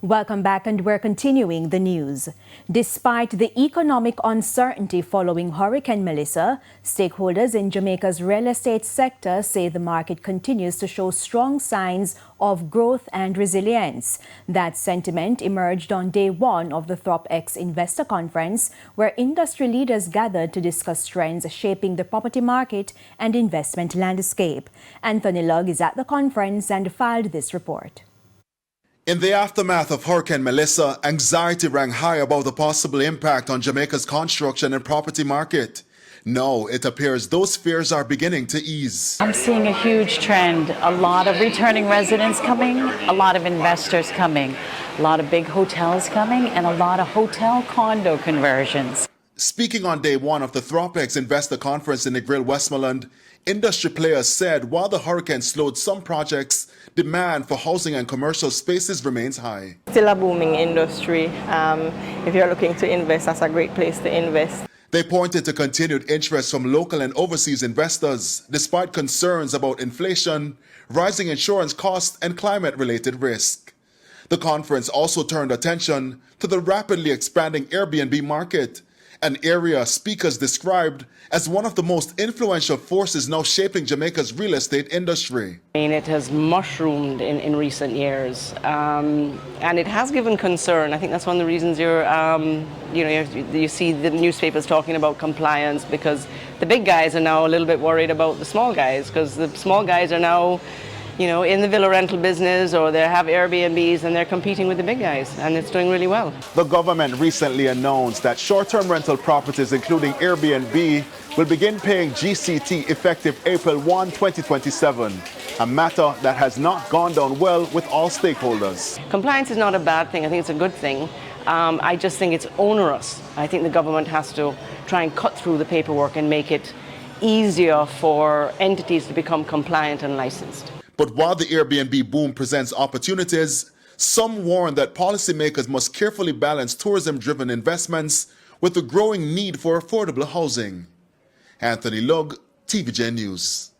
Welcome back, and we're continuing the news. Despite the economic uncertainty following Hurricane Melissa, stakeholders in Jamaica's real estate sector say the market continues to show strong signs of growth and resilience. That sentiment emerged on day one of the THROP X Investor Conference, where industry leaders gathered to discuss trends shaping the property market and investment landscape. Anthony Lugg is at the conference and filed this report. In the aftermath of Hurricane Melissa, anxiety ran high about the possible impact on Jamaica's construction and property market. Now, it appears those fears are beginning to ease. I'm seeing a huge trend. A lot of returning residents coming, a lot of investors coming, a lot of big hotels coming, and a lot of hotel condo conversions. Speaking on day one of the THROP X Investor Conference in Negril, Westmoreland, industry players said while the hurricane slowed some projects, demand for housing and commercial spaces remains high. Still a booming industry. If you're looking to invest, that's a great place to invest. They pointed to continued interest from local and overseas investors, despite concerns about inflation, rising insurance costs, and climate-related risk. The conference also turned attention to the rapidly expanding Airbnb market, an area speakers described as one of the most influential forces now shaping Jamaica's real estate industry. It has mushroomed in recent years, and it has given concern. I think that's one of the reasons you see the newspapers talking about compliance, because the big guys are now a little bit worried about the small guys, because the small guys are now in the villa rental business, or they have Airbnbs, and they're competing with the big guys, and it's doing really well. The government recently announced that short-term rental properties, including Airbnb, will begin paying GCT effective April 1, 2027, a matter that has not gone down well with all stakeholders. Compliance is not a bad thing. I think it's a good thing. I just think it's onerous. I think the government has to try and cut through the paperwork and make it easier for entities to become compliant and licensed. But while the Airbnb boom presents opportunities, some warn that policymakers must carefully balance tourism-driven investments with the growing need for affordable housing. Anthony Lugg, TVJ News.